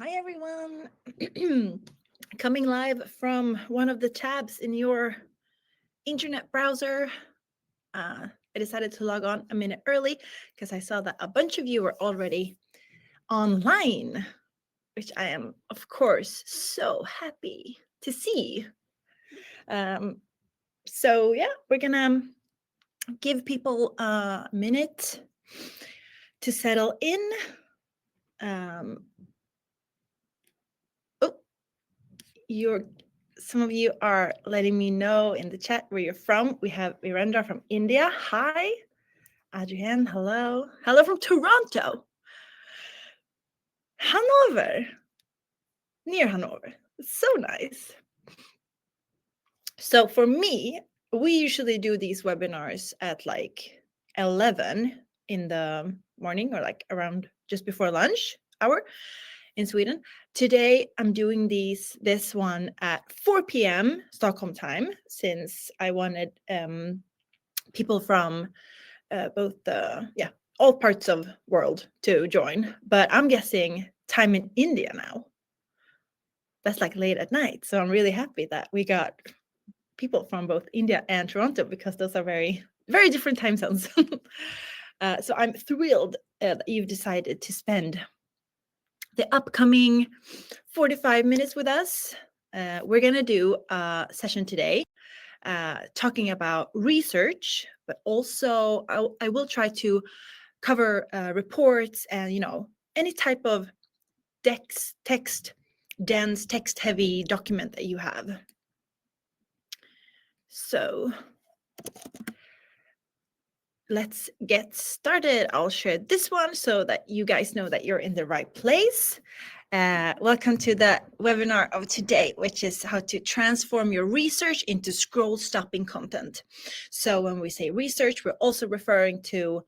Hi, everyone. Coming live from one of the tabs in your internet browser. I decided to log on a minute early because I saw that a bunch of you were already online, which I am, of course, so happy to see. Um, yeah, we're gonna give people a minute to settle in. Um, oh, some of you are letting me know in the chat where you're from. We have Virendra from India. Hi. Adrienne, hello. Hello from Toronto. Hanover. Near Hanover. It's so nice. So for me, we usually do these webinars at like 11 in the morning or like around just before lunch hour in Sweden. Today I'm doing this one at 4 p.m. Stockholm time since I wanted people from both all parts of world to join. But I'm guessing time in India now. That's like late at night. So I'm really happy that we got people from both India and Toronto because those are very, very different time zones. So I'm thrilled that you've decided to spend the upcoming 45 minutes with us. We're going to do a session today talking about research, but also I will try to cover reports and, any type of dense, text-heavy document that you have. So let's get started. I'll share this one so that you guys know that you're in the right place. Welcome to the webinar of today, which is how to transform your research into scroll-stopping content. So when we say research, we're also referring to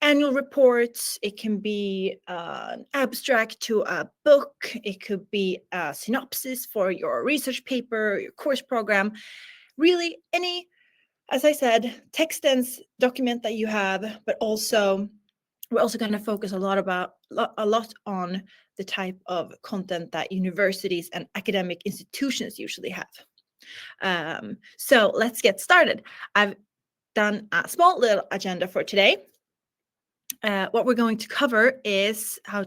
annual reports. It can be an abstract to a book. It could be a synopsis for your research paper, your course program. Really, any, as I said, text-dense document that you have, but also we're also going to focus a lot on the type of content that universities and academic institutions usually have. So let's get started. I've done a small little agenda for today. What we're going to cover is how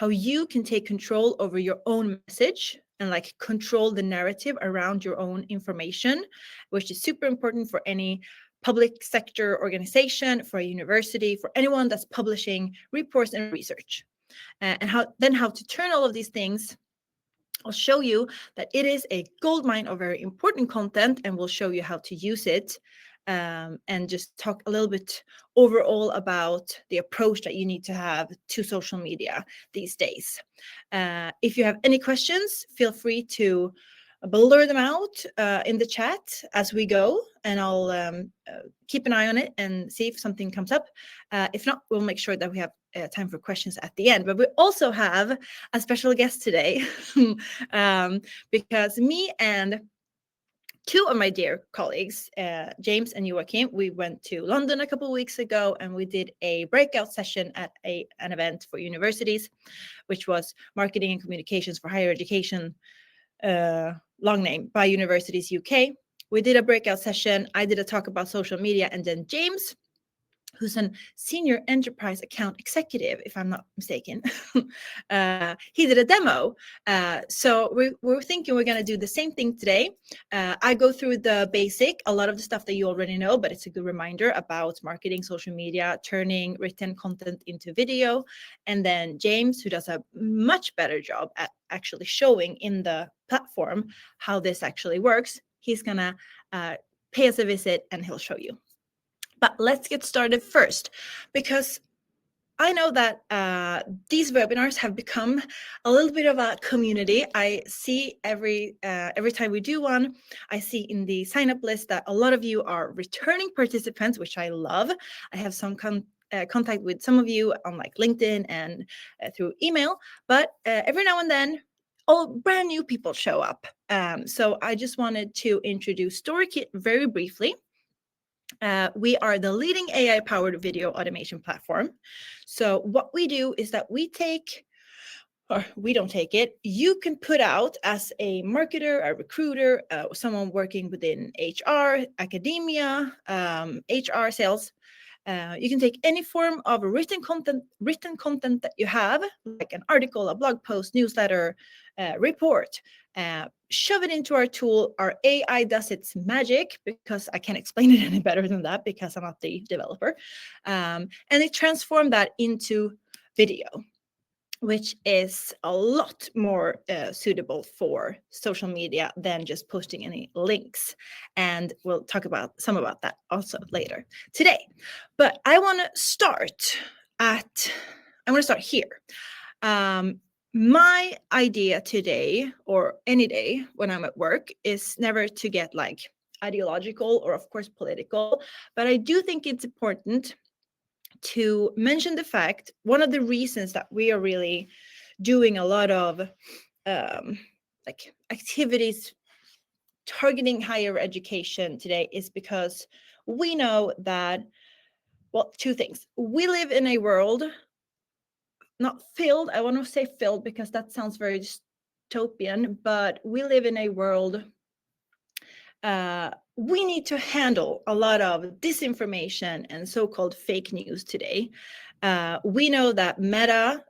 you can take control over your own message and like control the narrative around your own information, which is super important for any public sector organization, for a university, for anyone that's publishing reports and research. And how to turn all of these things. I'll show you that it is a goldmine of very important content, and we'll show you how to use it, and just talk a little bit overall about the approach that you need to have to social media these days. If you have any questions, feel free to blur them out in the chat as we go, and I'll keep an eye on it and see if something comes up. If not, we'll make sure that we have time for questions at the end. But we also have a special guest today because me and two of my dear colleagues, James and Joachim, we went to London a couple of weeks ago and we did a breakout session at an event for universities, which was Marketing and Communications for Higher Education, long name, by Universities UK. We did a breakout session. I did a talk about social media, and then James, who's a senior enterprise account executive, if I'm not mistaken, he did a demo. So we're thinking we're going to do the same thing today. I go through the basic, a lot of the stuff that you already know, but it's a good reminder about marketing, social media, turning written content into video. And then James, who does a much better job at actually showing in the platform how this actually works, he's going to pay us a visit and he'll show you. But let's get started first, because I know that these webinars have become a little bit of a community. I see every time we do one, I see in the sign-up list that a lot of you are returning participants, which I love. I have some contact with some of you on like LinkedIn and through email, but every now and then, all brand new people show up. So I just wanted to introduce StoryKit very briefly. We are the leading AI-powered video automation platform. So what we do is that we take, or we don't take it, you can put out as a marketer, a recruiter, someone working within HR, academia, HR, sales. You can take any form of written content that you have, like an article, a blog post, newsletter, report, shove it into our tool. Our AI does its magic, because I can't explain it any better than that because I'm not the developer. And it transforms that into video, which is a lot more suitable for social media than just posting any links. And we'll talk about that also later today. But I want to start here. My idea today, or any day when I'm at work, is never to get like ideological or of course political, but I do think it's important to mention the fact, one of the reasons that we are really doing a lot of like activities targeting higher education today is because we know that, well, two things. We live in a world not filled, I want to say filled because that sounds very dystopian, but we live in a world we need to handle a lot of disinformation and so-called fake news today. We know that Meta,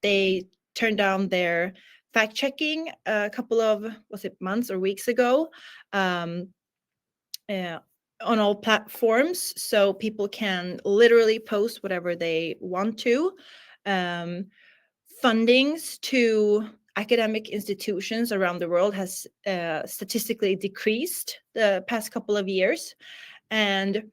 they turned down their fact checking a couple of, was it months or weeks ago, on all platforms, so people can literally post whatever they want to. Fundings to academic institutions around the world has statistically decreased the past couple of years, and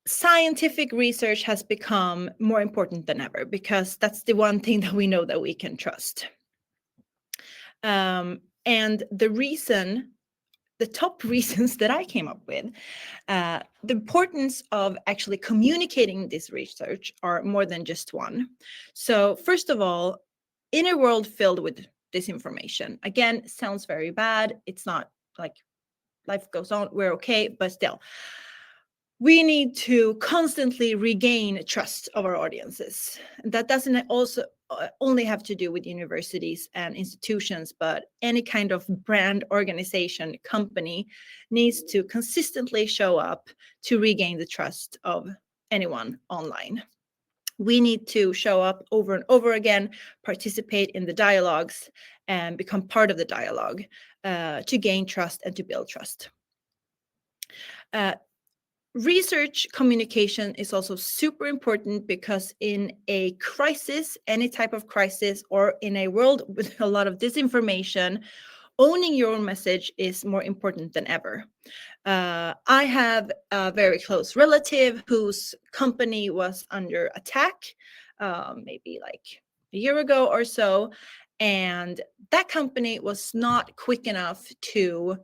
scientific research has become more important than ever because that's the one thing that we know that we can trust. And the top reasons that I came up with, the importance of actually communicating this research are more than just one. So first of all, in a world filled with disinformation, again, sounds very bad. It's not like life goes on, we're okay, but still, we need to constantly regain trust of our audiences. That doesn't also only have to do with universities and institutions, but any kind of brand, organization, company needs to consistently show up to regain the trust of anyone online. We need to show up over and over again, participate in the dialogues, and become part of the dialogue to gain trust and to build trust. Research communication is also super important because in a crisis, any type of crisis, or in a world with a lot of disinformation, owning your own message is more important than ever. I have a very close relative whose company was under attack, maybe like a year ago or so, and that company was not quick enough to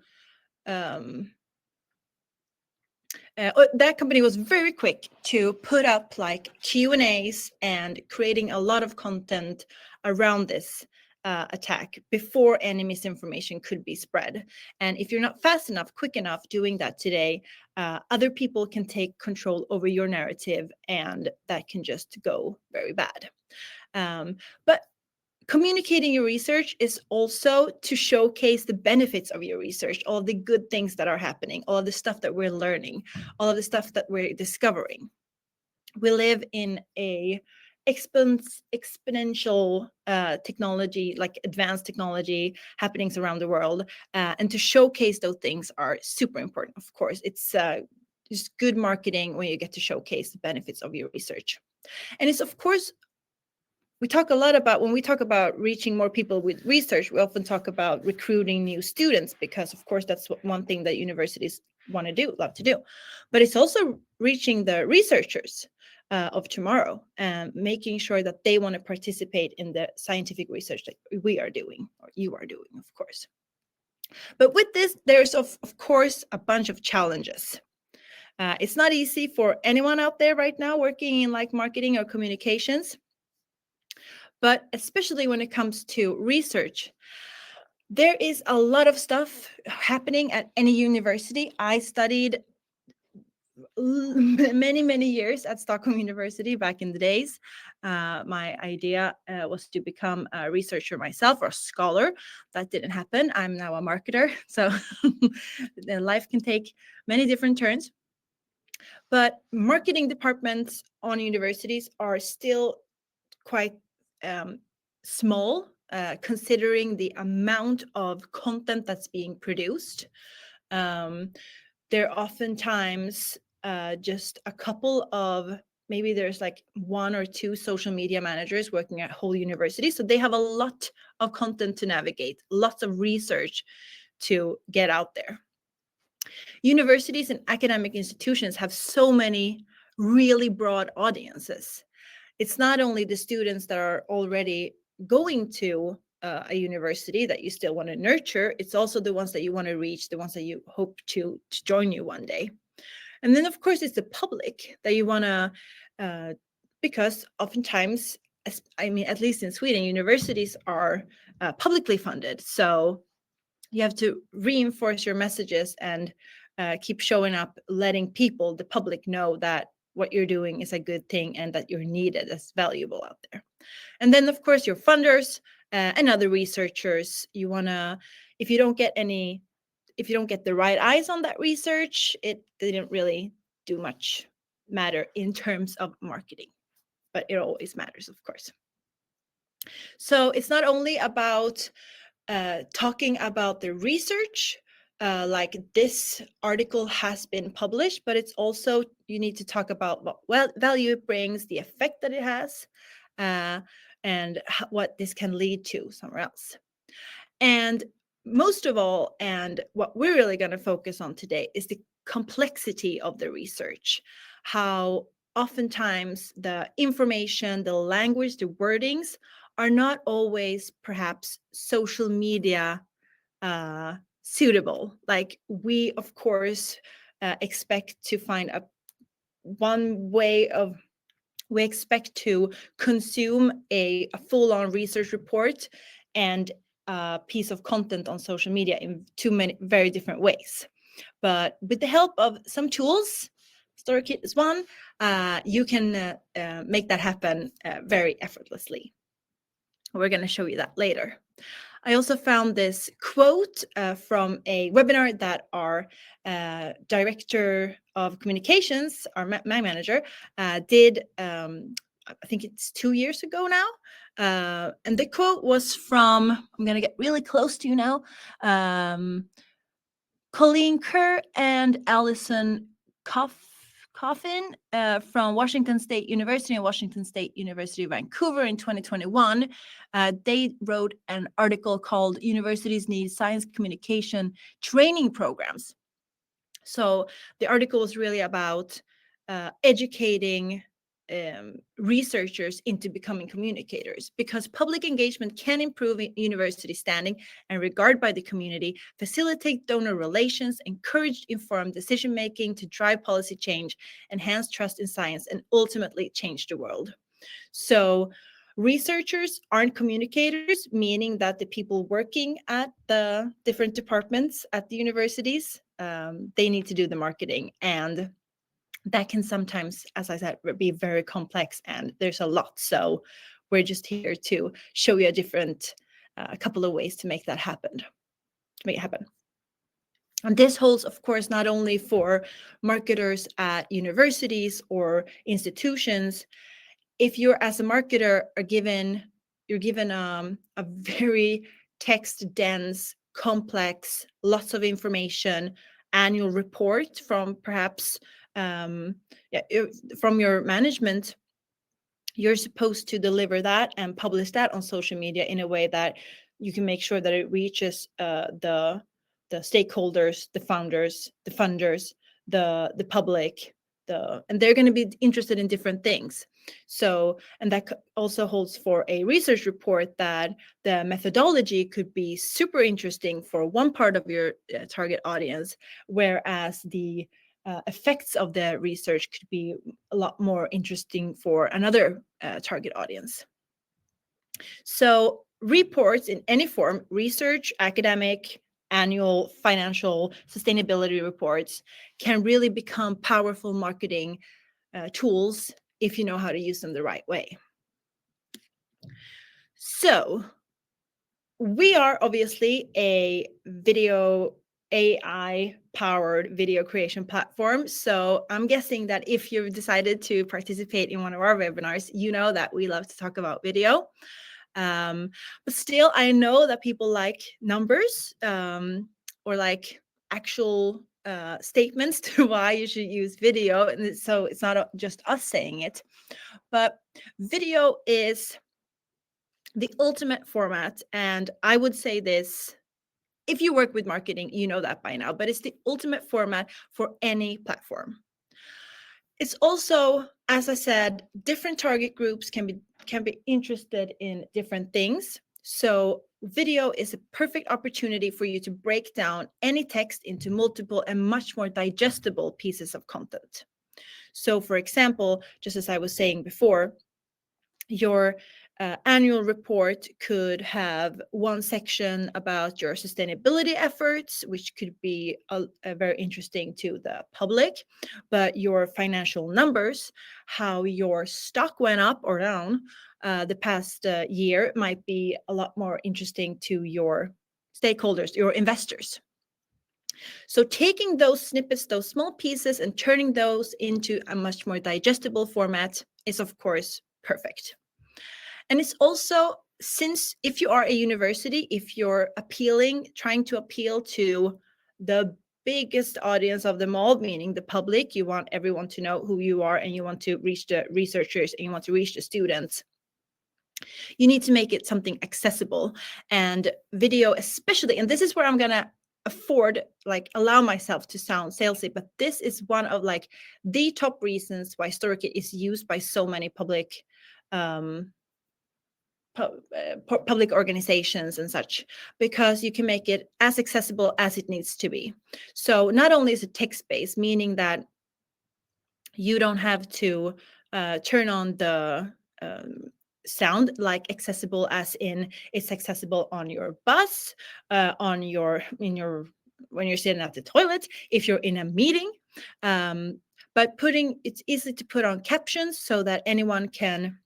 that company was very quick to put up like Q&As and creating a lot of content around this attack before any misinformation could be spread. And if you're not fast enough, quick enough doing that today, other people can take control over your narrative, and that can just go very bad. But communicating your research is also to showcase the benefits of your research, all the good things that are happening, all of the stuff that we're learning, all of the stuff that we're discovering. We live in a exponential technology, like advanced technology happenings around the world, and to showcase those things are super important. Of course, it's just good marketing when you get to showcase the benefits of your research. And it's, of course, we talk a lot about, when we talk about reaching more people with research, we often talk about recruiting new students because, of course, that's one thing that universities want to do, love to do. But it's also reaching the researchers of tomorrow and making sure that they want to participate in the scientific research that we are doing, or you are doing, of course. But with this, there's, of course, a bunch of challenges. It's not easy for anyone out there right now working in like marketing or communications. But especially when it comes to research, There is a lot of stuff happening at any university. I studied many years at Stockholm University back in the days. My idea was to become a researcher myself, or a scholar. That didn't happen. I'm now a marketer, so life can take many different turns. But marketing departments on universities are still quite small, considering the amount of content that's being produced. They're oftentimes just a couple of, maybe there's like 1 or 2 social media managers working at whole university. So they have a lot of content to navigate, lots of research to get out there. Universities and academic institutions have so many really broad audiences. It's not only the students that are already going to a university that you still want to nurture, it's also the ones that you want to reach, the ones that you hope to join you one day. And then, of course, it's the public that you want to, because oftentimes, I mean, at least in Sweden, universities are publicly funded. So you have to reinforce your messages and keep showing up, letting people, the public, know that what you're doing is a good thing and that you're needed as valuable out there. And then, of course, your funders and other researchers. You want to, if you don't get the right eyes on that research, it didn't really do much matter in terms of marketing, but it always matters, of course. So it's not only about talking about the research, like this article has been published, but it's also, you need to talk about what value it brings, the effect that it has, and what this can lead to somewhere else. And most of all, and what we're really going to focus on today, is the complexity of the research, how oftentimes the information, the language, the wordings are not always perhaps social media suitable. Like, we of course expect to find we expect to consume a full-on research report and a piece of content on social media in many very different ways. But with the help of some tools, StoryKit is one, you can make that happen very effortlessly. We're going to show you that later. I also found this quote from a webinar that our director of communications, my manager, did, I think it's 2 years ago now. And the quote was from, I'm going to get really close to you now, Colleen Kerr and Allison Coffin from Washington State University and Washington State University of Vancouver in 2021. They wrote an article called "Universities Need Science Communication Training Programs." So the article was really about educating researchers into becoming communicators, because public engagement can improve university standing and regard by the community, facilitate donor relations, encourage informed decision making to drive policy change, enhance trust in science, and ultimately change the world. So researchers aren't communicators, meaning that the people working at the different departments at the universities, they need to do the marketing, and that can sometimes, as I said, be very complex, and there's a lot. So we're just here to show you a couple of ways to make that happen, And this holds, of course, not only for marketers at universities or institutions. If you're, as a marketer, you're given a very text-dense, complex, lots of information annual report from perhaps from your management, you're supposed to deliver that and publish that on social media in a way that you can make sure that it reaches the stakeholders, the founders, the funders, the public, and they're going to be interested in different things. So, and that also holds for a research report, that the methodology could be super interesting for one part of your target audience, whereas the effects of the research could be a lot more interesting for another target audience. So reports in any form, research, academic, annual, financial, sustainability reports, can really become powerful marketing tools if you know how to use them the right way. So we are obviously a video AI powered video creation platform. So I'm guessing that if you've decided to participate in one of our webinars, you know that we love to talk about video. But still, I know that people like numbers or like actual statements to why you should use video. And so it's not just us saying it, but video is the ultimate format. And I would say this, if you work with marketing, you know that by now, but it's the ultimate format for any platform. It's also, as I said, different target groups can be interested in different things. So video is a perfect opportunity for you to break down any text into multiple and much more digestible pieces of content. So for example, just as I was saying before, your annual report could have one section about your sustainability efforts, which could be very interesting to the public, but your financial numbers, how your stock went up or down the past year, might be a lot more interesting to your stakeholders, your investors. So taking those snippets, those small pieces, and turning those into a much more digestible format is, of course, perfect. And it's also, since if you are a university, if you're trying to appeal to the biggest audience of them all, meaning the public, you want everyone to know who you are, and you want to reach the researchers, and you want to reach the students, you need to make it something accessible. And video especially, and this is where I'm gonna allow myself to sound salesy, but this is one of the top reasons why StoryKit is used by so many public public organizations and such, because you can make it as accessible as it needs to be. So not only is it text-based, meaning that you don't have to turn on the sound, like accessible as in it's accessible on your bus, when you're sitting at the toilet, if you're in a meeting, but it's easy to put on captions so that anyone can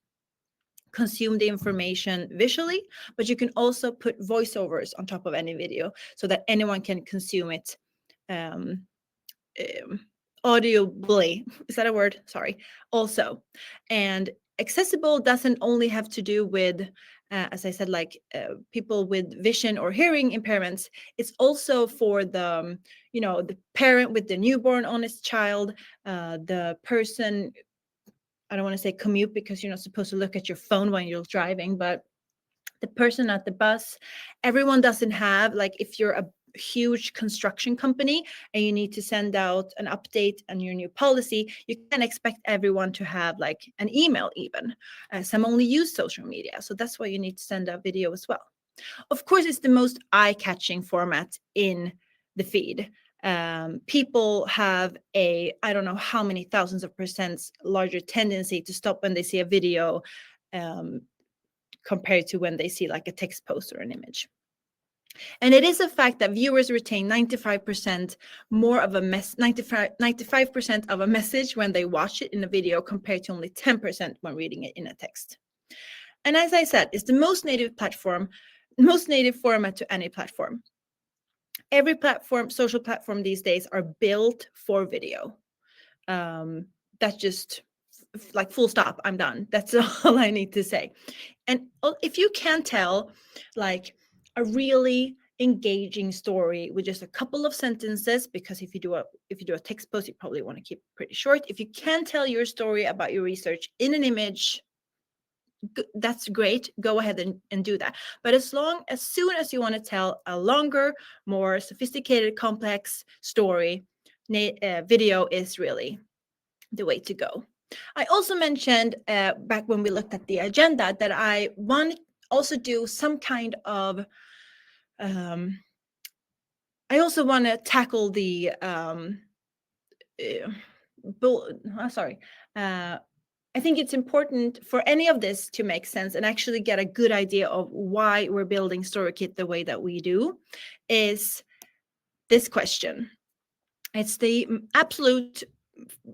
consume the information visually, but you can also put voiceovers on top of any video so that anyone can consume it audibly. Is that a word? Sorry. Also, and accessible doesn't only have to do with as I said, people with vision or hearing impairments. It's also for the the parent with the newborn on his child, the person, I don't want to say commute because you're not supposed to look at your phone when you're driving, but the person at the bus. Everyone doesn't have, if you're a huge construction company and you need to send out an update on your new policy, you can't expect everyone to have an email even. Some only use social media. So that's why you need to send a video as well. Of course, it's the most eye-catching format in the feed. People have I don't know how many thousands of percent larger tendency to stop when they see a video compared to when they see a text post or an image. And it is a fact that viewers retain 95% more of 95% of a message when they watch it in a video compared to only 10% when reading it in a text. And as I said, it's the most native format to any platform. Every social platform these days are built for video. That's just full stop. I'm done. That's all I need to say. And if you can tell a really engaging story with just a couple of sentences, because if you do a text post, you probably want to keep it pretty short. If you can tell your story about your research in an image, that's great. Go ahead and do that. But as soon as you want to tell a longer, more sophisticated, complex story, video is really the way to go. I also mentioned back when we looked at the agenda that I want to also do some kind of I also want to tackle the I think it's important for any of this to make sense and actually get a good idea of why we're building StoryKit the way that we do, is this question. It's the absolute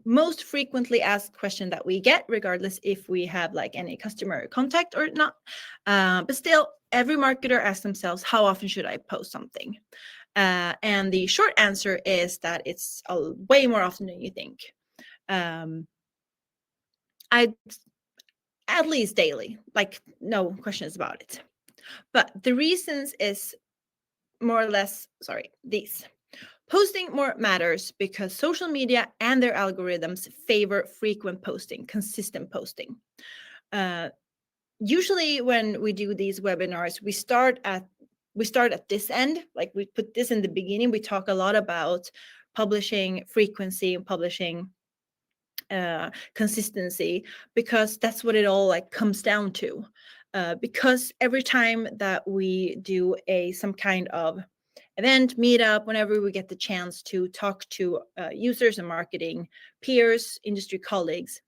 most frequently asked question that we get, regardless if we have like any customer contact or not. But still, every marketer asks themselves, how often should I post something? And the short answer is that it's way more often than you think. I at least daily, like no questions about it. But the reasons is more or less, these. Posting more matters because social media and their algorithms favor frequent posting, consistent posting. Usually when we do these webinars, we start at this end, like we put this in the beginning. We talk a lot about publishing frequency and publishing consistency, because that's what it all like comes down to. Because every time that we do some kind of event, meetup, whenever we get the chance to talk to users and marketing peers, industry colleagues,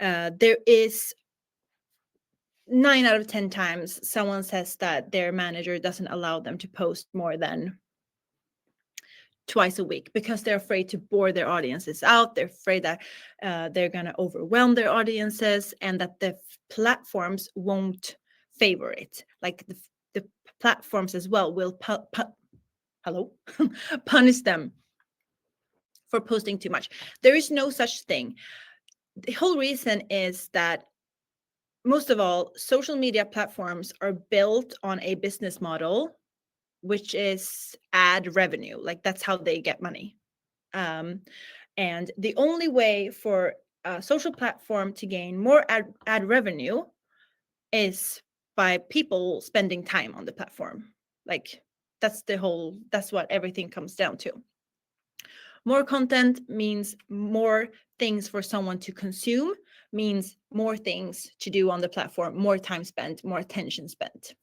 there is 9 out of 10 times someone says that their manager doesn't allow them to post more than twice a week because they're afraid to bore their audiences out. They're afraid that they're going to overwhelm their audiences and that the platforms won't favor it. Like the platforms as well will punish them for posting too much. There is no such thing. The whole reason is that, most of all, social media platforms are built on a business model which is ad revenue. Like that's how they get money. And the only way for a social platform to gain more ad revenue is by people spending time on the platform. Like that's what everything comes down to. More content means more things for someone to consume, means more things to do on the platform, more time spent, more attention spent.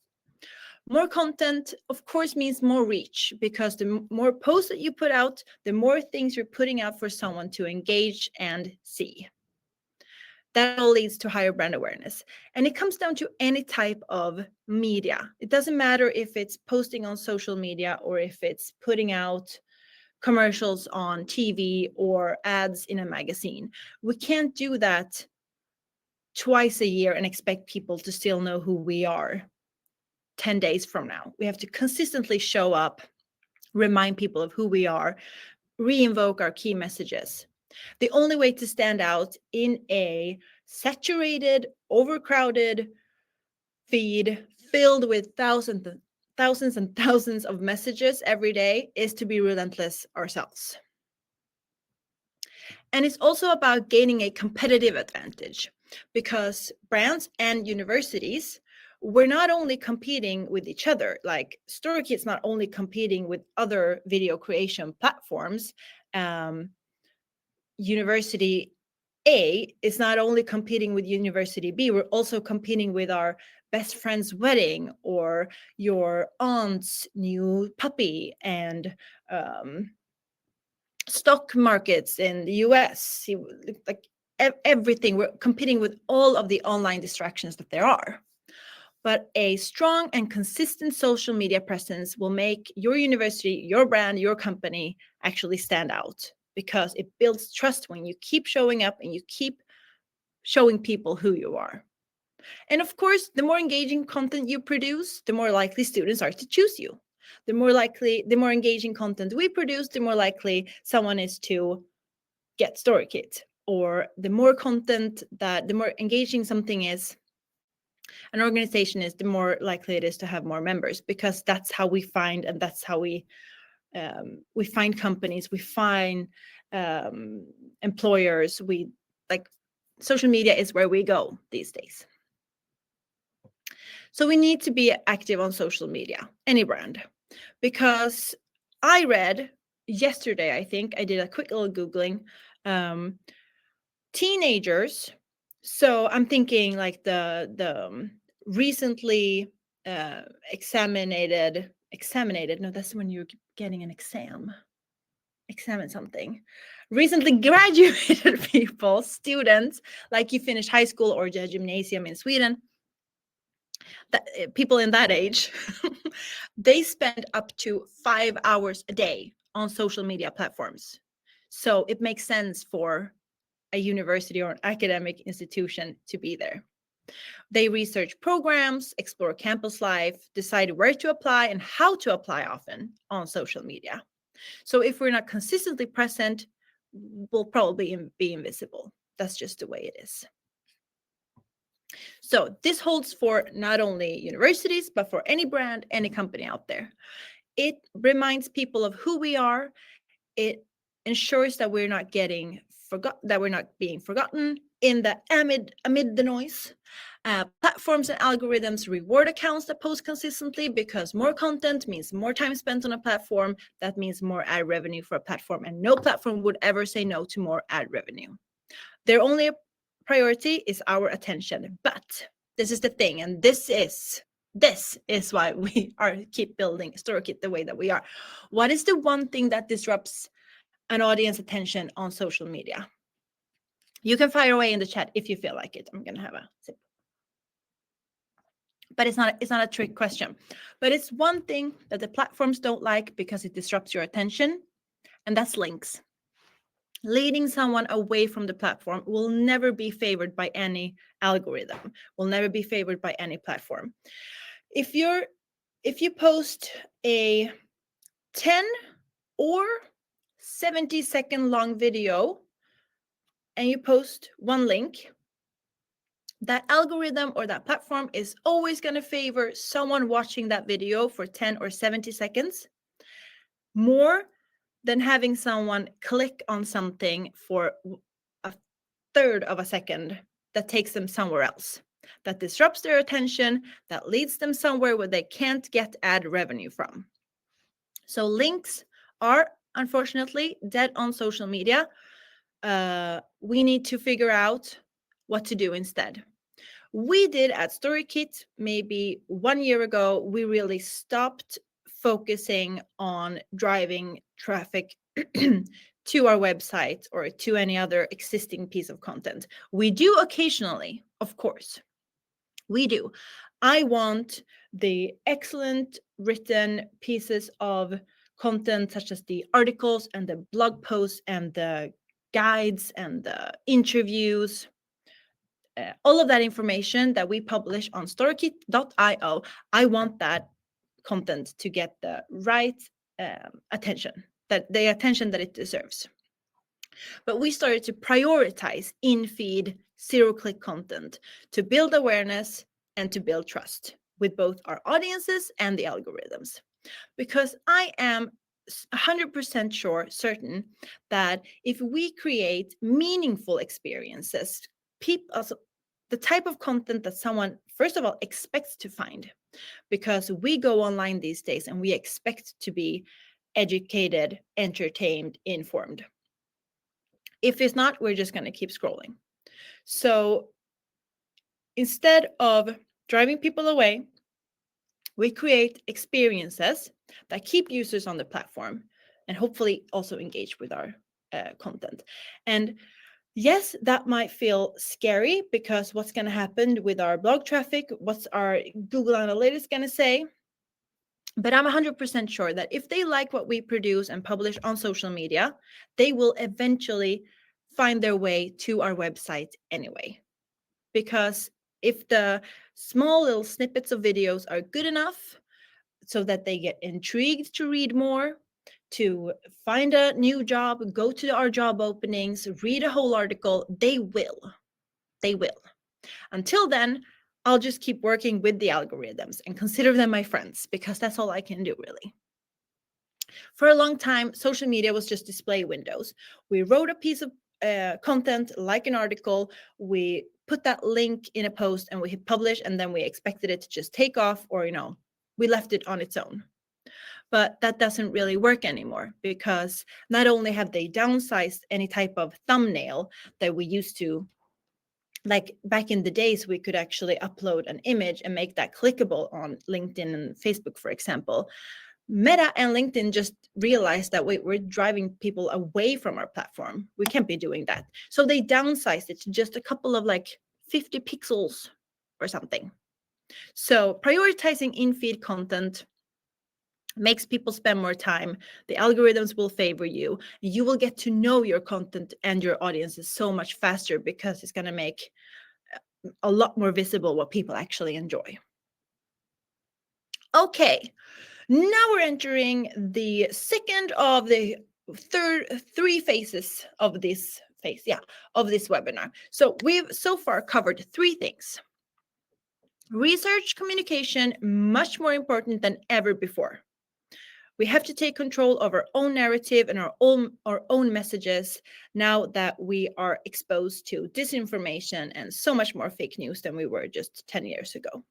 More content, of course, means more reach, because the more posts that you put out, the more things you're putting out for someone to engage and see. That all leads to higher brand awareness. And it comes down to any type of media. It doesn't matter if it's posting on social media or if it's putting out commercials on TV or ads in a magazine. We can't do that twice a year and expect people to still know who we are 10 days from now. We have to consistently show up, remind people of who we are, reinvoke our key messages. The only way to stand out in a saturated, overcrowded feed filled with thousands and thousands of messages every day is to be relentless ourselves. And it's also about gaining a competitive advantage, because brands and universities, we're not only competing with each other. Like StoryKit's not only competing with other video creation platforms. University A is not only competing with University B, we're also competing with our best friend's wedding or your aunt's new puppy and stock markets in the US. Like everything, we're competing with all of the online distractions that there are. But a strong and consistent social media presence will make your university, your brand, your company actually stand out, because it builds trust when you keep showing up and you keep showing people who you are. And of course, the more engaging content you produce, the more likely students are to choose you. The more engaging content we produce, the more likely someone is to get StoryKit. Or the more engaging something is, an organization is, the more likely it is to have more members, because that's how we find, and that's how we find companies, we find employers. Social media is where we go these days. So we need to be active on social media, any brand, because I read yesterday, I think I did a quick little Googling, teenagers. So I'm thinking like the recently examinated. No, that's when you're getting an exam. examine something. Recently graduated people, students, like you finished high school or the gymnasium in Sweden, people in that age, they spend up to 5 hours a day on social media platforms. So it makes sense for a university or an academic institution to be there. They research programs, explore campus life, decide where to apply and how to apply often on social media. So if we're not consistently present, we'll probably be invisible. That's just the way it is. So this holds for not only universities, but for any brand, any company out there. It reminds people of who we are. It ensures that we're not getting that we're not being forgotten in the amid the noise. Platforms and algorithms reward accounts that post consistently because more content means more time spent on a platform. That means more ad revenue for a platform, and no platform would ever say no to more ad revenue. Their only priority is our attention. But this is the thing, and this is why we are keep building StoryKit the way that we are. What is the one thing that disrupts an audience attention on social media? You can fire away in the chat if you feel like it. I'm gonna have a sip. But it's not a trick question. But it's one thing that the platforms don't like because it disrupts your attention, and that's links. Leading someone away from the platform will never be favored by any algorithm, will never be favored by any platform. If you post a 10 or 70-second long video and you post one link, that algorithm or that platform is always going to favor someone watching that video for 10 or 70 seconds more than having someone click on something for a third of a second that takes them somewhere else, that disrupts their attention, that leads them somewhere where they can't get ad revenue from. So links are unfortunately dead on social media. We need to figure out what to do instead. We did at StoryKit maybe 1 year ago, we really stopped focusing on driving traffic to our website or to any other existing piece of content. We do occasionally, of course. We do. I want the excellent written pieces of content, such as the articles and the blog posts and the guides and the interviews. All of that information that we publish on storykit.io, I want that content to get the right attention, that the attention that it deserves. But we started to prioritize in-feed zero-click content to build awareness and to build trust with both our audiences and the algorithms. Because I am 100% certain that if we create meaningful experiences, the type of content that someone, first of all, expects to find, because we go online these days and we expect to be educated, entertained, informed. If it's not, we're just going to keep scrolling. So instead of driving people away, we create experiences that keep users on the platform and hopefully also engage with our content. And yes, that might feel scary because what's going to happen with our blog traffic? What's our Google Analytics going to say? But I'm 100% sure that if they like what we produce and publish on social media, they will eventually find their way to our website anyway. Because if the small little snippets of videos are good enough so that they get intrigued to read more, to find a new job, go to our job openings, read a whole article, they will. They will. Until then, I'll just keep working with the algorithms and consider them my friends, because that's all I can do, really. For a long time, social media was just display windows. We wrote a piece of content, like an article, we put that link in a post and we hit publish, and then we expected it to just take off, or, we left it on its own. But that doesn't really work anymore, because not only have they downsized any type of thumbnail that we used to, like back in the days, we could actually upload an image and make that clickable on LinkedIn and Facebook, for example. Meta and LinkedIn just realized that we're driving people away from our platform. We can't be doing that. So they downsized it to just a couple of like 50 pixels or something. So prioritizing in-feed content makes people spend more time. The algorithms will favor you. You will get to know your content and your audiences so much faster because it's going to make a lot more visible what people actually enjoy. Okay, now we're entering the second of the three phases of this of this webinar. So we've so far covered three things. Research communication, much more important than ever before. We have to take control of our own narrative and our own messages now that we are exposed to disinformation and so much more fake news than we were just 10 years ago.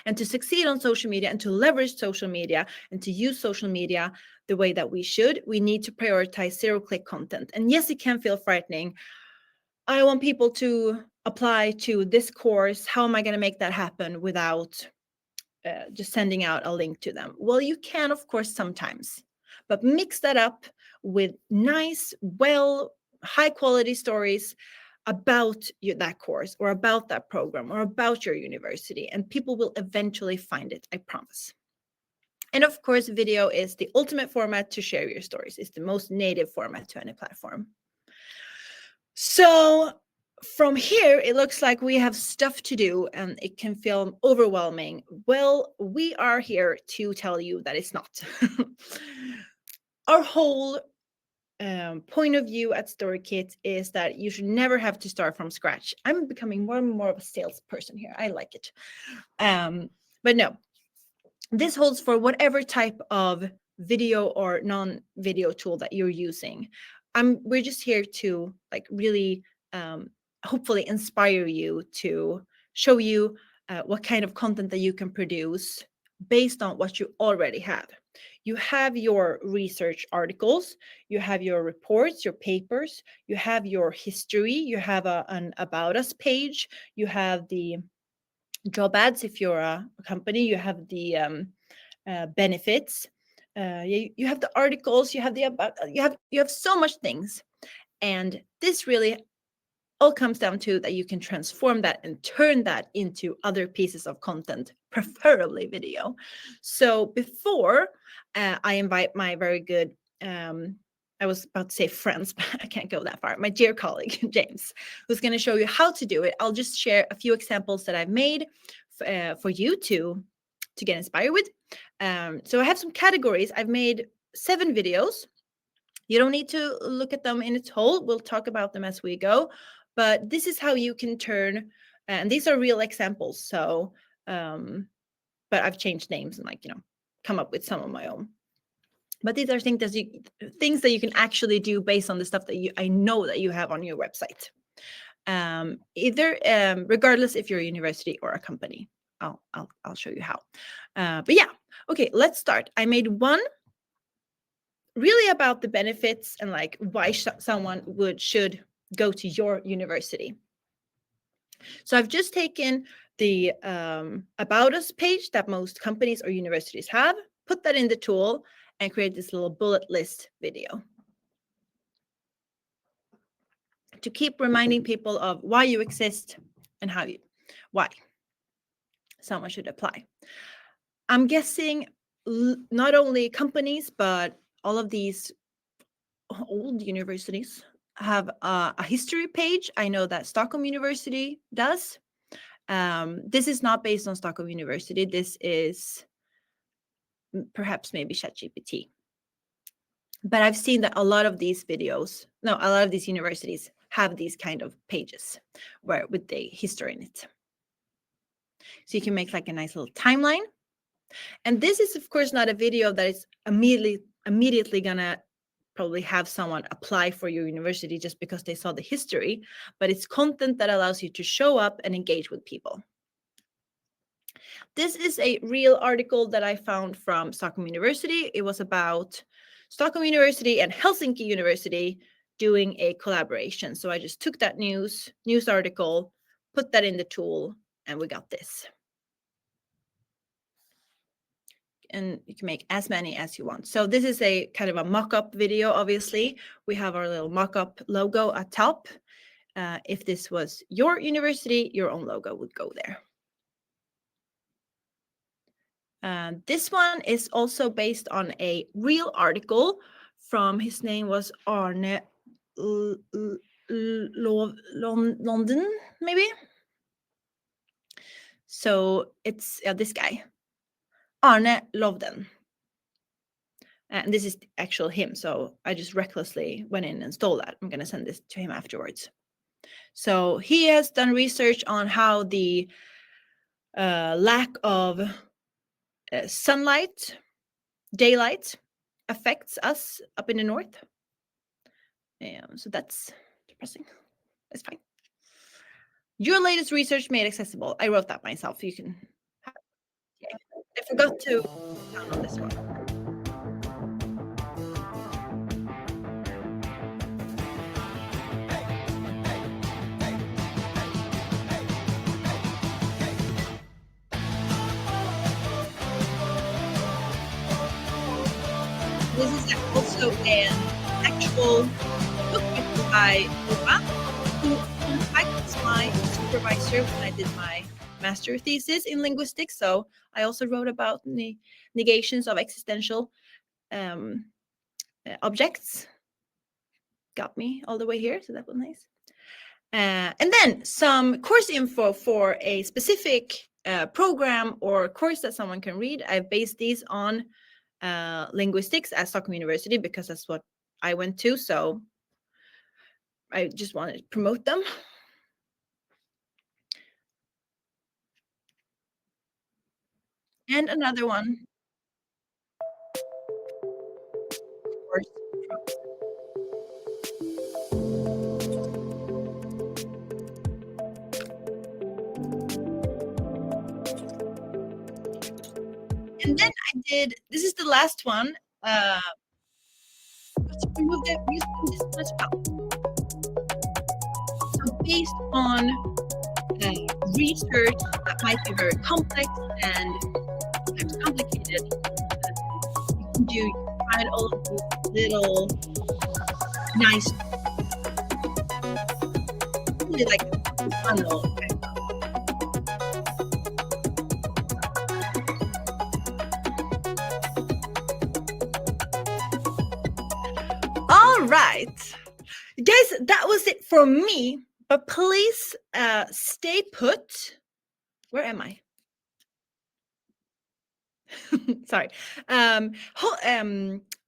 And to succeed on social media and to leverage social media and to use social media the way that we should, we need to prioritize zero-click content. And yes, it can feel frightening. I want people to apply to this course. How am I going to make that happen without just sending out a link to them? Well, you can, of course, sometimes, but mix that up with nice, high quality stories about that course or about that program or about your university, and people will eventually find it, I promise. And of course, video is the ultimate format to share your stories. It's the most native format to any platform. So from here, it looks like we have stuff to do and it can feel overwhelming. Well, we are here to tell you that it's not. Our whole point of view at StoryKit is that you should never have to start from scratch. I'm becoming more and more of a salesperson here. I like it. But no, this holds for whatever type of video or non-video tool that you're using. We're just here to like really hopefully inspire you, to show you what kind of content that you can produce based on what you already have. You have your research articles, you have your reports, your papers, you have your history, you have an About Us page, you have the job ads if you're a company, you have the benefits, you have the articles, you have the about, you have so much things. And this really all comes down to that you can transform that and turn that into other pieces of content, preferably video. So before I invite my very good, I was about to say friends, but I can't go that far, my dear colleague, James, who's going to show you how to do it. I'll just share a few examples that I've made for you to get inspired with. So I have some categories. I've made 7 videos. You don't need to look at them in its whole. We'll talk about them as we go. But this is how you can turn, and these are real examples. So, but I've changed names and come up with some of my own. But these are things that you can actually do based on the stuff that I know that you have on your website. Regardless if you're a university or a company. I'll show you how. But yeah, okay, let's start. I made one really about the benefits and like why someone should go to your university. So I've just taken the About Us page that most companies or universities have, put that in the tool, and create this little bullet list video to keep reminding people of why you exist and why someone should apply. I'm guessing not only companies, but all of these old universities have a history page. I know that Stockholm University does. This is not based on Stockholm University. This is perhaps maybe ChatGPT. But I've seen that a lot of these universities have these kind of pages with the history in it. So you can make like a nice little timeline. And this is, of course, not a video that is immediately gonna probably have someone apply for your university just because they saw the history, but it's content that allows you to show up and engage with people. This is a real article that I found from Stockholm University. It was about Stockholm University and Helsinki University doing a collaboration. So I just took that news article, put that in the tool, and we got this. and you can make as many as you want. So this is a kind of a mock-up video. Obviously, we have our little mock-up logo at top. If this was your university, your own logo would go there. This one is also based on a real article from, his name was Arne London, maybe. So it's this guy, Arne Lovden. And this is actual him. So I just recklessly went in and stole that. I'm going to send this to him afterwards. So he has done research on how the lack of sunlight, daylight, affects us up in the north. So that's depressing. It's fine. Your latest research made accessible. I wrote that myself. You can have it. I forgot to download this one. This is also an actual book written by Ova, who in fact was my supervisor when I did my master thesis in linguistics. So I also wrote about the negations of existential objects. Got me all the way here, so that was nice. And then some course info for a specific program or course that someone can read. I've based these on linguistics at Stockholm University because that's what I went to. So I just wanted to promote them. And another one. Of course. And then I did, this is the last one. Let's remove the music from this as well. So based on research that might be very complex and sometimes complicated, you can find all of these little nice, really like funnel. All right, guys, that was it for me. But please stay put. Where am I? Sorry.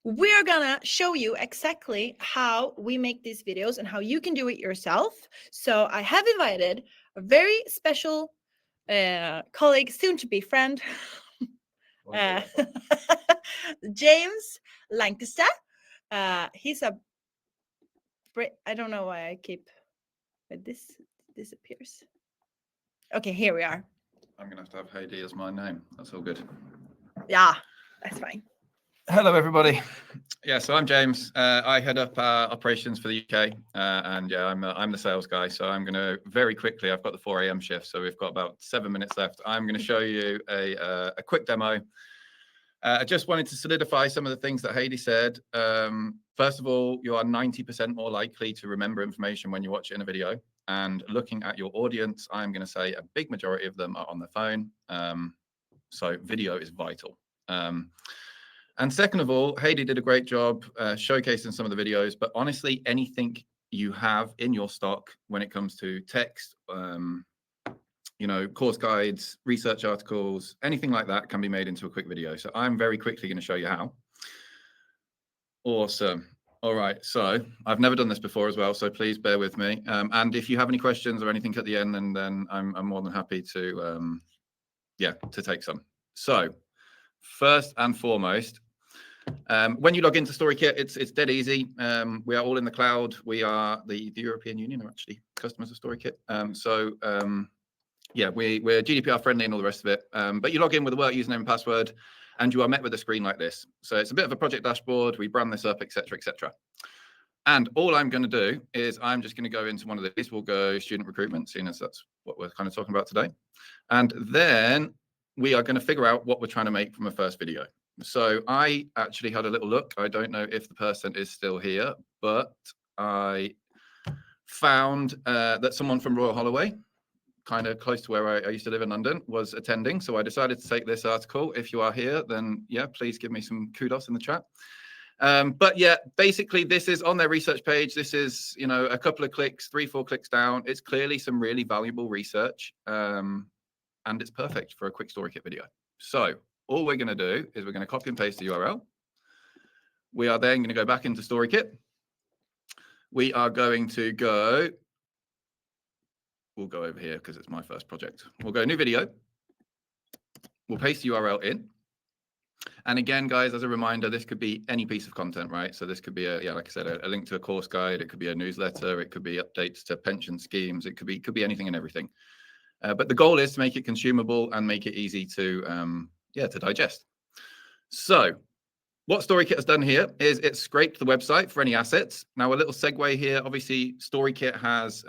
We're gonna show you exactly how we make these videos and how you can do it yourself. So I have invited a very special colleague, soon to be friend, James Lancaster. He's a I don't know why I keep, but this disappears. Okay, here we are. I'm gonna have to have Heidi as my name. That's all good. Yeah, that's fine. Hello, everybody. Yeah, so I'm James. I head up operations for the UK, and yeah, I'm the sales guy. So I'm going to very quickly. I've got the 4 a.m. shift, so we've got about 7 minutes left. I'm going to show you a quick demo. I just wanted to solidify some of the things that Heidi said. First of all, you are 90% more likely to remember information when you watch it in a video. And looking at your audience, I'm going to say a big majority of them are on their phone. So video is vital. And second of all, Heidi did a great job showcasing some of the videos, but honestly, anything you have in your stock when it comes to text, you know, course guides, research articles, anything like that can be made into a quick video. So I'm very quickly going to show you how. Awesome. All right. So I've never done this before as well, so please bear with me. And if you have any questions or anything at the end, then I'm more than happy to, to take some. So first and foremost, when you log into StoryKit, it's dead easy. We are all in the cloud. We are the European Union are actually customers of StoryKit. We're GDPR friendly and all the rest of it. But you log in with a work username and password, and you are met with a screen like this. So it's a bit of a project dashboard. We brand this up, etc., etc. And all I'm going to do is I'm just going to go into one of these. We'll go student recruitment, seeing as that's what we're kind of talking about today. And then we are going to figure out what we're trying to make from a first video. So I actually had a little look. I don't know if the person is still here, but I found that someone from Royal Holloway, kind of close to where I used to live in London, was attending. So I decided to take this article. If you are here, then yeah, please give me some kudos in the chat. But yeah, basically this is on their research page. This is, you know, a couple of clicks, 3-4 clicks down. It's clearly some really valuable research, and it's perfect for a quick StoryKit video. So all we're going to do is we're going to copy and paste the URL. We are then going to go back into StoryKit. We are going to go, we'll go over here because it's my first project. We'll go new video. We'll paste the URL in. And again, guys, as a reminder, this could be any piece of content, right? So this could be a, yeah, like I said, a link to a course guide. It could be a newsletter. It could be updates to pension schemes. It could be anything and everything. But the goal is to make it consumable and make it easy to, to digest. So what StoryKit has done here is it's scraped the website for any assets. Now, a little segue here. Obviously, StoryKit has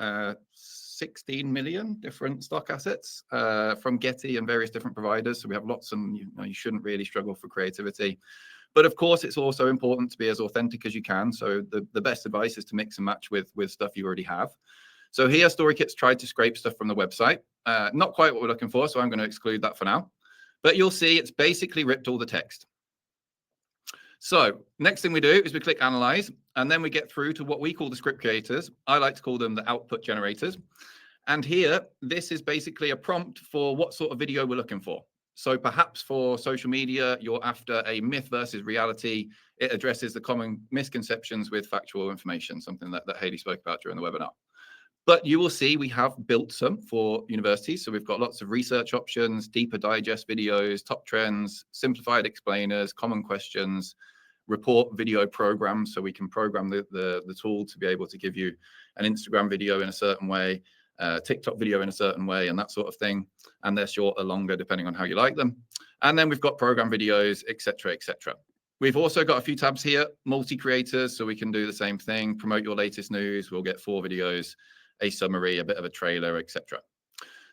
16 million different stock assets from Getty and various different providers. So we have lots, and you shouldn't really struggle for creativity. But of course, it's also important to be as authentic as you can. So the best advice is to mix and match with stuff you already have. So here, StoryKit's tried to scrape stuff from the website. Not quite what we're looking for, so I'm going to exclude that for now. But you'll see it's basically ripped all the text. So next thing we do is we click Analyze, and then we get through to what we call the script creators. I like to call them the output generators. And here, this is basically a prompt for what sort of video we're looking for. So perhaps for social media, you're after a myth versus reality. It addresses the common misconceptions with factual information, something that Hayley spoke about during the webinar. But you will see we have built some for universities. So we've got lots of research options, deeper digest videos, top trends, simplified explainers, common questions, report video programs. So we can program the tool to be able to give you an Instagram video in a certain way, TikTok video in a certain way, and that sort of thing. And they're short or longer, depending on how you like them. And then we've got program videos, etc., etc. We've also got a few tabs here, multi-creators, so we can do the same thing, promote your latest news. We'll get 4 videos, a summary, a bit of a trailer, etc.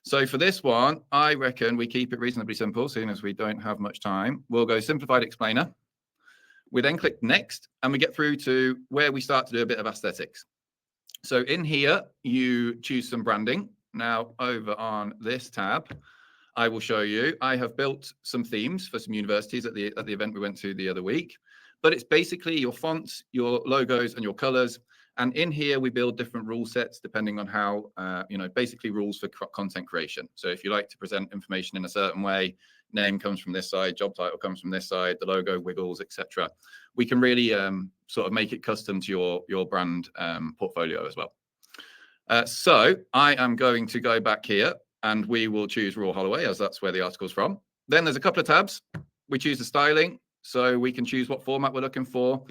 So for this one, I reckon we keep it reasonably simple, seeing as we don't have much time. We'll go simplified explainer. We then click next, and we get through to where we start to do a bit of aesthetics. So in here, you choose some branding. Now over on this tab, I will show you, I have built some themes for some universities at the event we went to the other week, but it's basically your fonts, your logos, and your colors. And in here, we build different rule sets depending on how, basically rules for content creation. So if you like to present information in a certain way, name comes from this side, job title comes from this side, the logo wiggles, etc. We can really sort of make it custom to your brand portfolio as well. So I am going to go back here, and we will choose Royal Holloway, as that's where the article's from. Then there's a couple of tabs. We choose the styling, so we can choose what format we're looking for.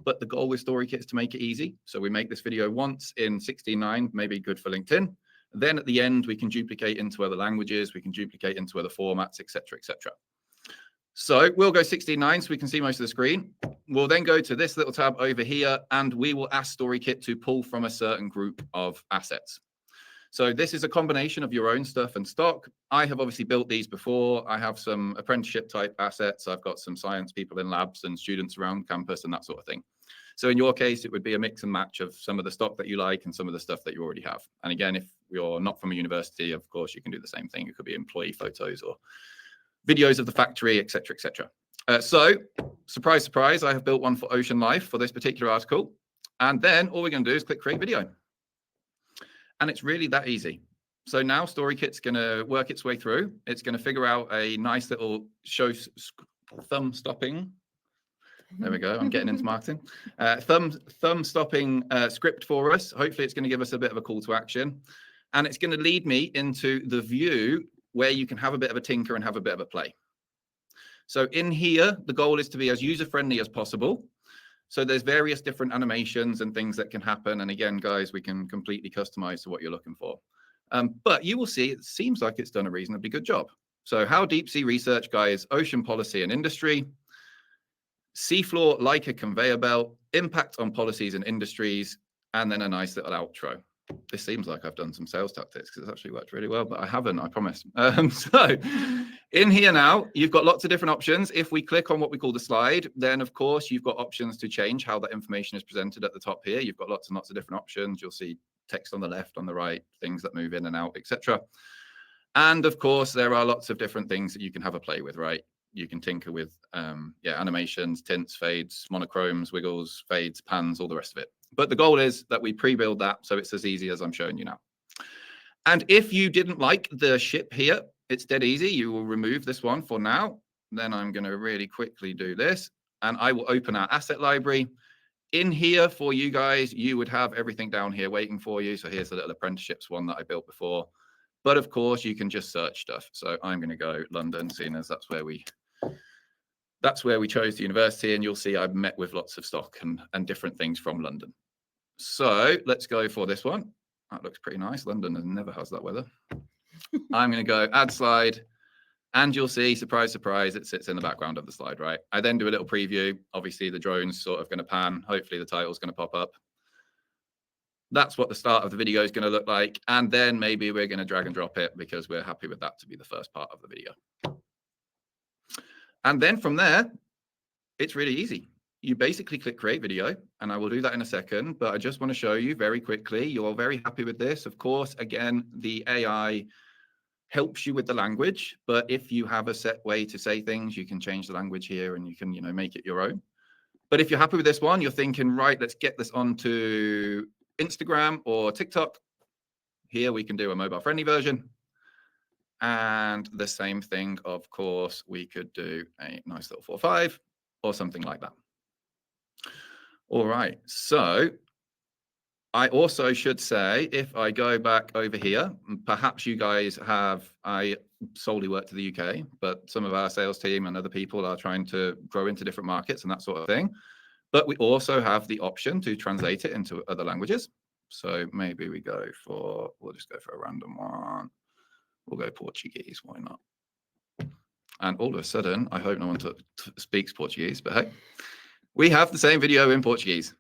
But the goal with StoryKit is to make it easy. So we make this video once in 16:9, maybe good for LinkedIn. Then at the end, we can duplicate into other languages. We can duplicate into other formats, etc., etc. So we'll go 16:9 so we can see most of the screen. We'll then go to this little tab over here, and we will ask StoryKit to pull from a certain group of assets. So this is a combination of your own stuff and stock. I have obviously built these before. I have some apprenticeship type assets. I've got some science people in labs and students around campus and that sort of thing. So in your case, it would be a mix and match of some of the stock that you like and some of the stuff that you already have. And again, if you're not from a university, of course, you can do the same thing. It could be employee photos or videos of the factory, etc., etc. So surprise, surprise, I have built one for Ocean Life for this particular article. And then all we're going to do is click create video. And it's really that easy. So now StoryKit's going to work its way through. It's going to figure out a nice little thumb stopping. There we go. I'm getting into marketing. Thumb stopping script for us. Hopefully it's going to give us a bit of a call to action. And it's going to lead me into the view where you can have a bit of a tinker and have a bit of a play. So in here, the goal is to be as user-friendly as possible. So there's various different animations and things that can happen. And again, guys, we can completely customize to what you're looking for. But you will see, it seems like it's done a reasonably good job. So how deep sea research, guys, ocean policy and industry, seafloor like a conveyor belt, impact on policies and industries, and then a nice little outro. This seems like I've done some sales tactics because it's actually worked really well, but I haven't, I promise. So In here now, you've got lots of different options. If we click on what we call the slide, then of course you've got options to change how that information is presented at the top here. You've got lots and lots of different options. You'll see text on the left, on the right, things that move in and out, etc. And of course, there are lots of different things that you can have a play with, right? You can tinker with animations, tints, fades, monochromes, wiggles, fades, pans, all the rest of it. But the goal is that we pre-build that so it's as easy as I'm showing you now. And if you didn't like the ship here, it's dead easy. You will remove this one for now. Then I'm going to really quickly do this. And I will open our asset library. In here for you guys, you would have everything down here waiting for you. So here's the little apprenticeships one that I built before. But of course, you can just search stuff. So I'm going to go London, seeing as that's where we chose the university. And you'll see I've met with lots of stock and different things from London. So let's go for this one. That looks pretty nice. London never has that weather. I'm going to go add slide. And you'll see, surprise, surprise, it sits in the background of the slide, right? I then do a little preview. Obviously, the drone's sort of going to pan. Hopefully, the title's going to pop up. That's what the start of the video is going to look like. And then maybe we're going to drag and drop it because we're happy with that to be the first part of the video. And then from there, it's really easy. You basically click create video, and I will do that in a second, but I just want to show you very quickly. You're very happy with this. Of course, again, the AI helps you with the language, but if you have a set way to say things, you can change the language here and you can, make it your own. But if you're happy with this one, you're thinking, right, let's get this onto Instagram or TikTok. Here we can do a mobile friendly version. And the same thing, of course, we could do a nice little 4:5 or something like that. All right, so I also should say, if I go back over here, perhaps you guys I solely work to the UK, but some of our sales team and other people are trying to grow into different markets and that sort of thing. But we also have the option to translate it into other languages. So maybe we'll just go for a random one. We'll go Portuguese, why not? And all of a sudden, I hope no one speaks Portuguese, but hey, we have the same video in Portuguese.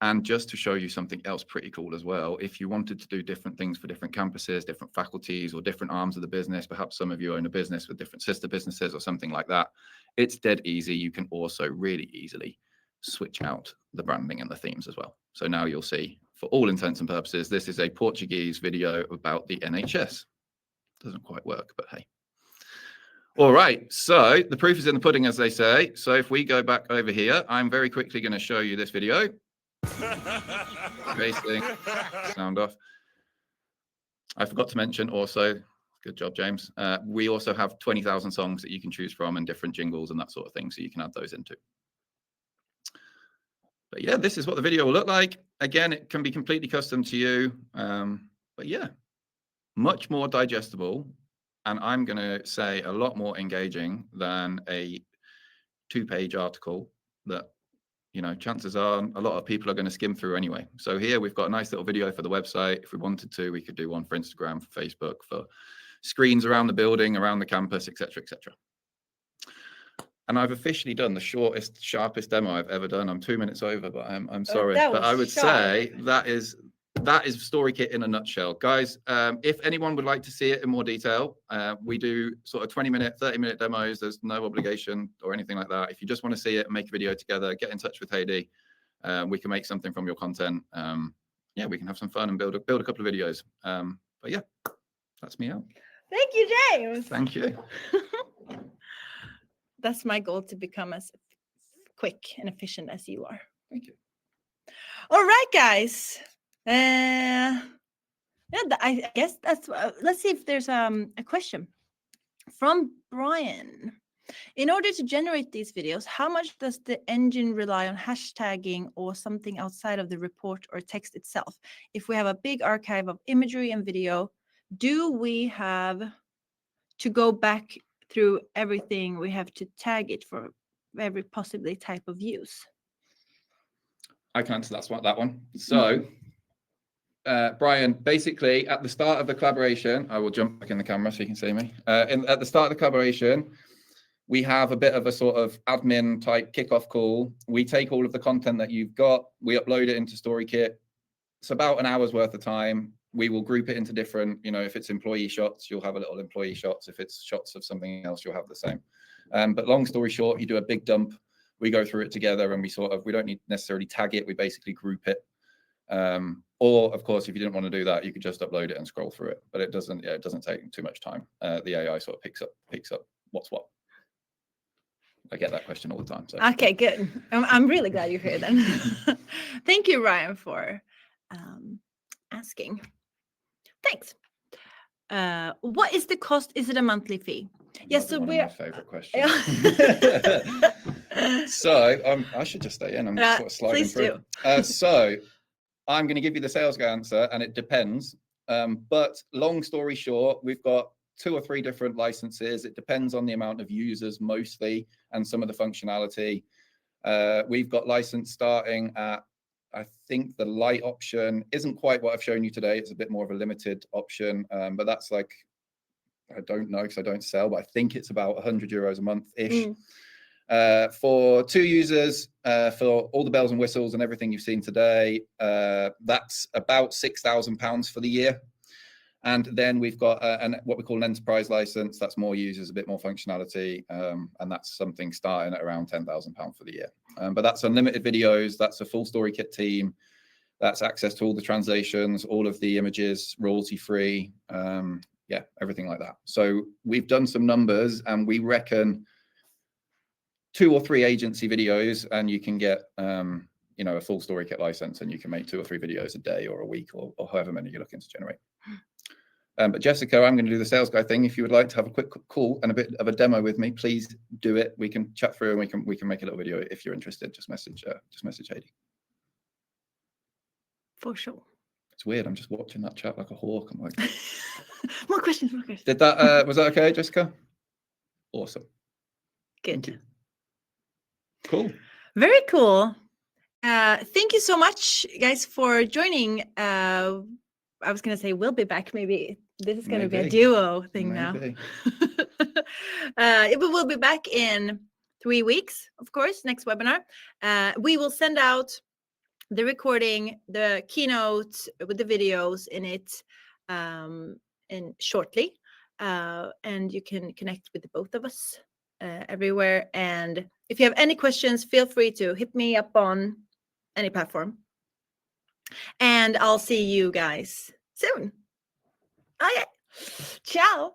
And just to show you something else pretty cool as well, if you wanted to do different things for different campuses, different faculties, or different arms of the business, perhaps some of you own a business with different sister businesses or something like that, it's dead easy. You can also really easily switch out the branding and the themes as well. So now you'll see, for all intents and purposes, this is a Portuguese video about the NHS. Doesn't quite work, but hey. All right, so the proof is in the pudding, as they say. So if we go back over here, I'm very quickly going to show you this video. Basically, sound off. I forgot to mention also, good job, James. We also have 20,000 songs that you can choose from and different jingles and that sort of thing, so you can add those into. But yeah, this is what the video will look like. Again, it can be completely custom to you. But yeah, much more digestible. And I'm going to say a lot more engaging than a 2-page article that, chances are a lot of people are going to skim through anyway. So here we've got a nice little video for the website. If we wanted to, we could do one for Instagram, for Facebook, for screens around the building, around the campus, etc., etc. And I've officially done the shortest, sharpest demo I've ever done. I'm 2 minutes over, but I'm sorry. But I would say that is StoryKit in a nutshell. Guys, if anyone would like to see it in more detail, we do sort of 20-minute, 30-minute demos. There's no obligation or anything like that. If you just want to see it and make a video together, get in touch with Heidi. We can make something from your content. Yeah, we can have some fun and build a couple of videos. But yeah, that's me out. Thank you, James. Thank you. That's my goal, to become as quick and efficient as you are. Thank you. All right, guys. Yeah, I guess that's. Let's see if there's a question from Brian. In order to generate these videos, how much does the engine rely on hashtagging or something outside of the report or text itself? If we have a big archive of imagery and video, do we have to go back through everything? We have to tag it for every possibly type of use. I can answer that one. So, Brian, basically at the start of the collaboration, I will jump back in the camera so you can see me. At the start of the collaboration, we have a bit of a sort of admin type kickoff call. We take all of the content that you've got, we upload it into StoryKit. It's about an hour's worth of time. we will group it into different, if it's employee shots, you'll have a little employee shots. If it's shots of something else, you'll have the same. But long story short, you do a big dump, we go through it together, and we don't need necessarily tag it, we basically group it. Or of course, if you didn't want to do that, you could just upload it and scroll through it, but it doesn't take too much time. The AI sort of picks up what's what. I get that question all the time. So. Okay, good. I'm really glad you're here then. Thank you, Ryan, for asking. Thanks. What is the cost? Is it a monthly fee? Yes, so we're my favorite question. So I should just stay in. I'm just sort of sliding through. So I'm going to give you the sales guy answer, and it depends. But long story short, we've got 2 or 3 different licenses. It depends on the amount of users mostly, and some of the functionality. We've got license starting at, I think the light option isn't quite what I've shown you today. It's a bit more of a limited option, but that's like, I don't know because I don't sell, but I think it's about 100 euros a month-ish. For 2 users, for all the bells and whistles and everything you've seen today, that's about £6,000 for the year. And then we've got what we call an enterprise license. That's more users, a bit more functionality, and that's something starting at around £10,000 for the year. But that's unlimited videos. That's a full story kit team. That's access to all the translations, all of the images, royalty-free, yeah, everything like that. So we've done some numbers, and we reckon 2 or 3 agency videos, and you can get a full story kit license, and you can make 2 or 3 videos a day or a week, or however many you're looking to generate. But Jessica, I'm going to do the sales guy thing. If you would like to have a quick call and a bit of a demo with me, please do it. We can chat through, and we can make a little video if you're interested. Just message Heidi. For sure. It's weird. I'm just watching that chat like a hawk. I'm like, more questions. Did that? Was that okay, Jessica? Awesome. Good. Cool. Very cool. Thank you so much, guys, for joining. I was going to say we'll be back. Maybe this is going to be a duo thing now. But we'll be back in 3 weeks, of course, next webinar. We will send out the recording, the keynote with the videos in it shortly. And you can connect with the both of us everywhere. And if you have any questions, feel free to hit me up on any platform. And I'll see you guys soon. Okay. Ciao.